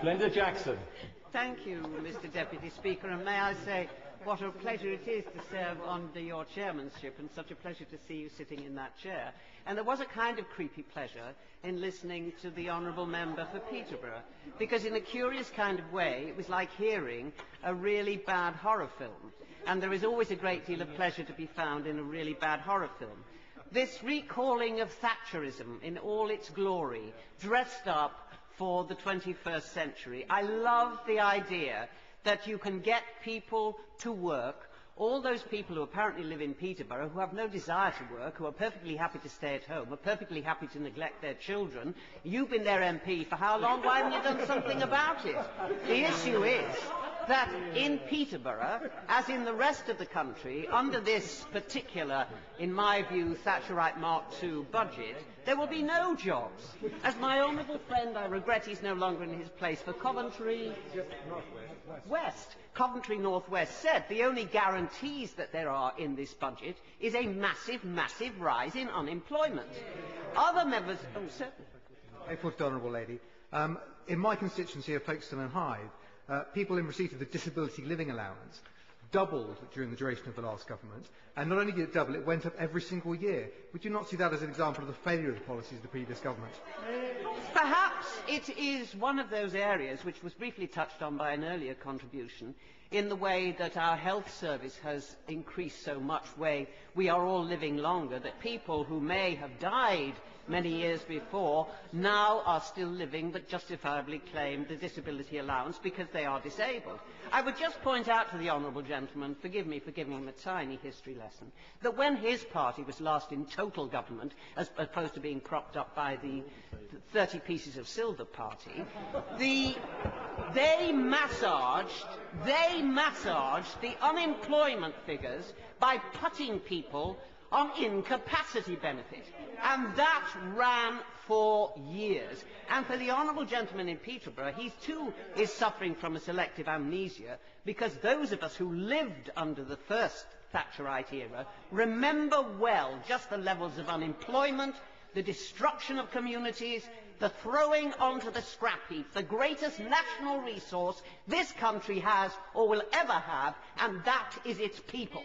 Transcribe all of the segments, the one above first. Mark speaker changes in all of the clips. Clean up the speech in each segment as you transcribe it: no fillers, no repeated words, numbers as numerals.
Speaker 1: Glenda Jackson.
Speaker 2: Thank you, Mr. Deputy Speaker, and may I say what a pleasure it is to serve under your chairmanship, and such a pleasure to see you sitting in that chair. And there was a kind of creepy pleasure in listening to the honourable member for Peterborough, because in a curious kind of way it was like hearing a really bad horror film, and there is always a great deal of pleasure to be found in a really bad horror film. This recalling of Thatcherism in all its glory, dressed up for the 21st century. I love the idea that you can get people to work, all those people who apparently live in Peterborough, who have no desire to work, who are perfectly happy to stay at home, are perfectly happy to neglect their children. You've been their MP for how long? Why haven't you done something about it? The issue is that in Peterborough, as in the rest of the country, under this particular, in my view, Thatcherite Mark II budget, there will be no jobs. As my honourable friend, I regret he's no longer in his place, for Coventry West, Coventry North West said, the only guarantees that there are in this budget is a massive, massive rise in unemployment. Other members... Oh, certainly.
Speaker 3: Honourable Lady. In my constituency of Folkestone and Hythe, people in receipt of the disability living allowance doubled during the duration of the last government, and not only did it double, it went up every single year. Would you not see that as an example of the failure of the policies of the previous government?
Speaker 2: Perhaps it is one of those areas which was briefly touched on by an earlier contribution, in the way that our health service has increased so much, way we are all living longer, that people who may have died many years before now are still living but justifiably claim the disability allowance because they are disabled. I would just point out to the honourable gentleman, forgive me for giving him a tiny history lesson, that when his party was last in total government, as opposed to being propped up by the 30 pieces of silver party, they massaged the unemployment figures by putting people on incapacity benefit. And that ran for years. And for the honourable gentleman in Peterborough, he too is suffering from a selective amnesia, because those of us who lived under the first Thatcherite era remember well just the levels of unemployment, the destruction of communities, the throwing onto the scrap heap the greatest national resource this country has or will ever have, and that is its people.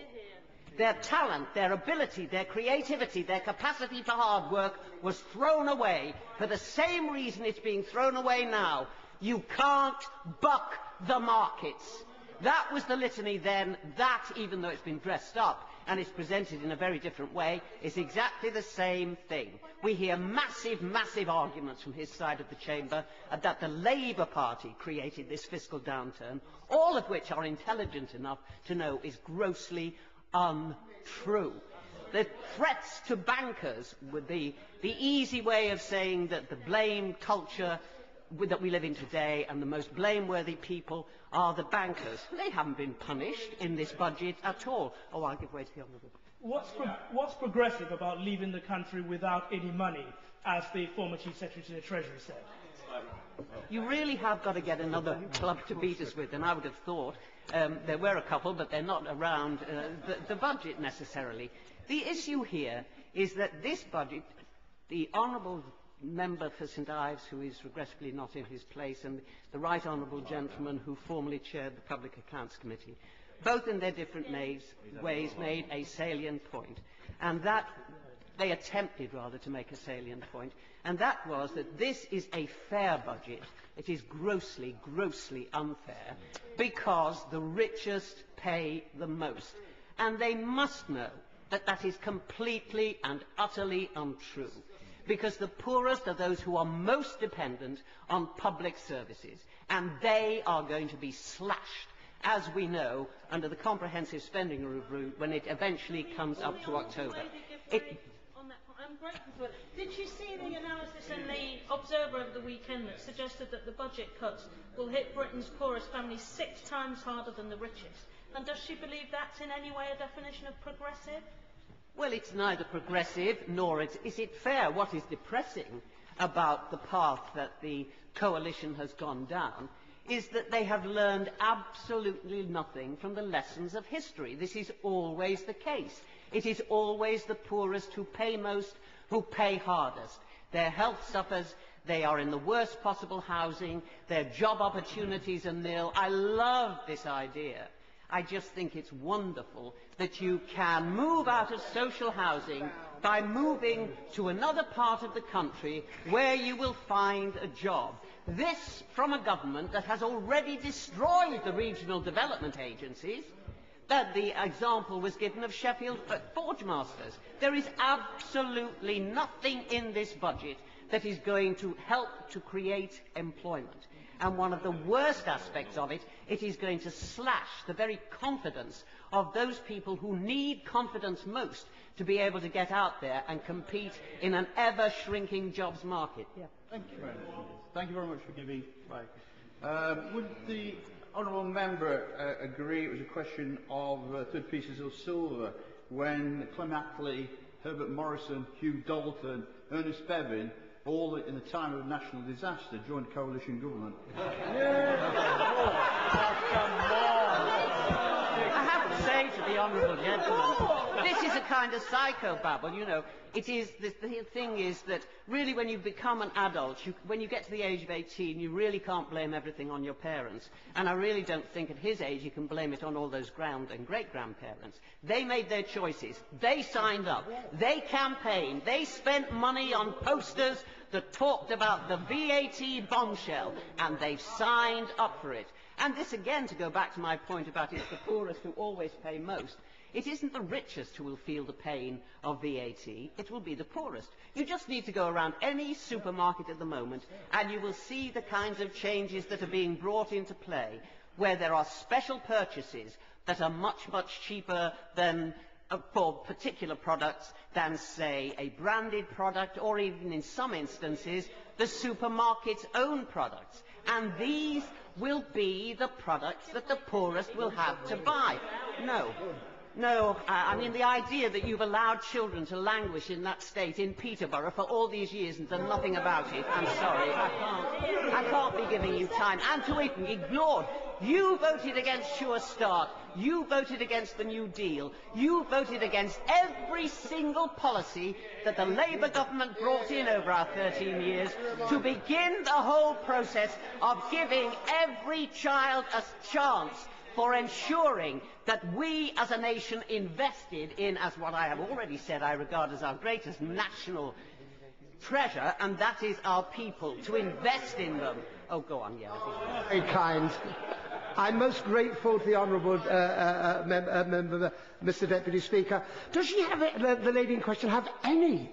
Speaker 2: Their talent, their ability, their creativity, their capacity for hard work was thrown away for the same reason it's being thrown away now. You can't buck the markets. That was the litany then. That, even though it's been dressed up and is presented in a very different way, is exactly the same thing. We hear massive, massive arguments from his side of the chamber that the Labour Party created this fiscal downturn, all of which are intelligent enough to know is grossly untrue. The threats to bankers would be the easy way of saying that the blame culture that we live in today and the most blameworthy people are the bankers. They haven't been punished in this budget at all. Oh, I'll give way to the honourable.
Speaker 4: What's progressive about leaving the country without any money, as the former Chief Secretary to the Treasury said?
Speaker 2: You really have got to get another club to beat us with, and I would have thought there were a couple, but they're not around the budget necessarily. The issue here is that this budget, the honourable member for St Ives, who is regrettably not in his place, and the right honourable gentleman who formerly chaired the Public Accounts Committee, both in their different ways made a salient point, and that they attempted rather to make a salient point, and that was that this is a fair budget. It is grossly, grossly unfair, because the richest pay the most, and they must know that that is completely and utterly untrue, because the poorest are those who are most dependent on public services, and they are going to be slashed, as we know, under the comprehensive spending review when it eventually comes up to October.
Speaker 5: I'm grateful for it. Did you see the analysis in the Observer over the weekend that suggested that the budget cuts will hit Britain's poorest families 6 times harder than the richest? And does she believe that's in any way a definition of progressive?
Speaker 2: Well, it's neither progressive nor is it fair. What is depressing about the path that the coalition has gone down is that they have learned absolutely nothing from the lessons of history. This is always the case. It is always the poorest who pay most, who pay hardest. Their health suffers, They are in the worst possible housing. Their job opportunities are nil. I love this idea. I just think it's wonderful that you can move out of social housing by moving to another part of the country where you will find a job. This from a government that has already destroyed the regional development agencies. That the example was given of Sheffield Forgemasters. There is absolutely nothing in this budget that is going to help to create employment. And one of the worst aspects of it, it is going to slash the very confidence of those people who need confidence most to be able to get out there and compete in an ever-shrinking jobs market. Yeah.
Speaker 1: Thank you very much. Thank you very much for giving. Right. Would the honourable member agree it was a question of third pieces of silver when Clem Attlee, Herbert Morrison, Hugh Dalton, Ernest Bevin, all in the time of national disaster, joined coalition government?
Speaker 2: I have to say to the honourable gentleman, this is a kind of psychobabble, you know. It is, the thing is that really when you become an adult, when you get to the age of 18, you really can't blame everything on your parents. And I really don't think at his age you can blame it on all those grand and great-grandparents. They made their choices. They signed up. They campaigned. They spent money on posters that talked about the VAT bombshell, and they've signed up for it. And this again, to go back to my point about it's the poorest who always pay most. It isn't the richest who will feel the pain of VAT, it will be the poorest. You just need to go around any supermarket at the moment and you will see the kinds of changes that are being brought into play, where there are special purchases that are much, much cheaper than for particular products than, say, a branded product, or even in some instances, the supermarket's own products. And these will be the products that the poorest will have to buy. No, I mean, the idea that you've allowed children to languish in that state in Peterborough for all these years and done nothing about it, I'm sorry, I can't be giving you time. And to ignored. You voted against Sure Start. You voted against the New Deal. You voted against every single policy that the Labour government brought in over our 13 years to begin the whole process of giving every child a chance for ensuring that we as a nation invested in, as what I have already said I regard as our greatest national treasure, and that is our people, to invest in them. Oh, go on, yeah.
Speaker 6: Very kind. I'm most grateful to the honourable member, Mr. Deputy Speaker. Does she have, the lady in question, have any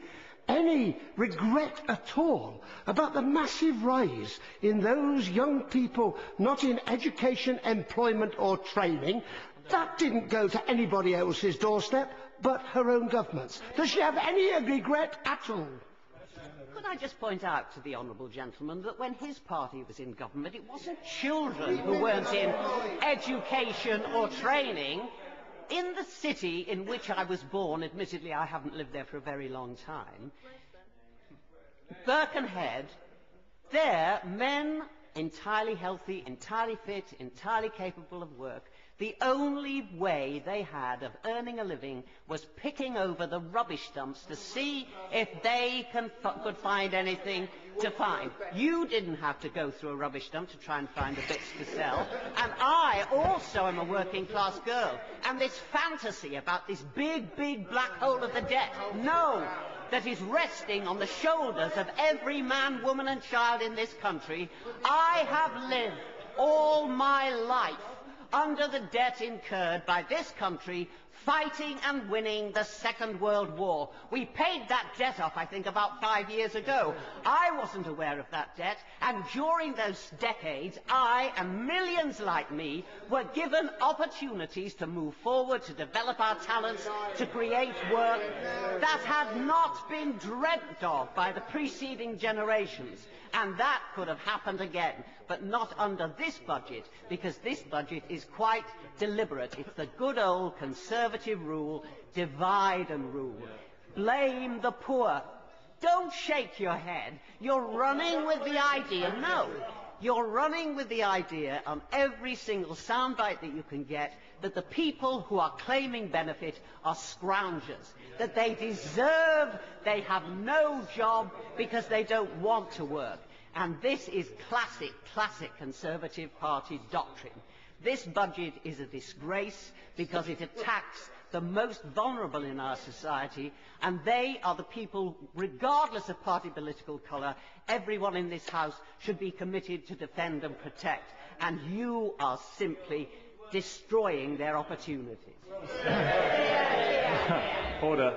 Speaker 6: regret at all about the massive rise in those young people not in education, employment or training? That didn't go to anybody else's doorstep but her own government's. Does she have any regret at all?
Speaker 2: Could I just point out to the honourable gentleman that when his party was in government, it wasn't children who weren't in education or training. In the city in which I was born, admittedly I haven't lived there for a very long time, Birkenhead, there, men entirely healthy, entirely fit, entirely capable of work, the only way they had of earning a living was picking over the rubbish dumps to see if they could find anything to find. You didn't have to go through a rubbish dump to try and find the bits to sell. And I also am a working class girl. And this fantasy about this big, big black hole of the debt, no, that is resting on the shoulders of every man, woman and child in this country. I have lived all my life under the debt incurred by this country fighting and winning the Second World War. We paid that debt off, I think, about 5 years ago. I wasn't aware of that debt, and during those decades, I and millions like me were given opportunities to move forward, to develop our talents, to create work that had not been dreamt of by the preceding generations. And that could have happened again, but not under this budget, because this budget is quite deliberate. It's the good old Conservative rule, divide and rule. Blame the poor. Don't shake your head. You're running with the idea. No. You're running with the idea on every single soundbite that you can get that the people who are claiming benefit are scroungers, that they they have no job because they don't want to work. And this is classic Conservative Party doctrine. This budget is a disgrace because it attacks the most vulnerable in our society, and they are the people, regardless of party political colour, everyone in this House should be committed to defend and protect, and you are simply destroying their opportunities.
Speaker 7: Order.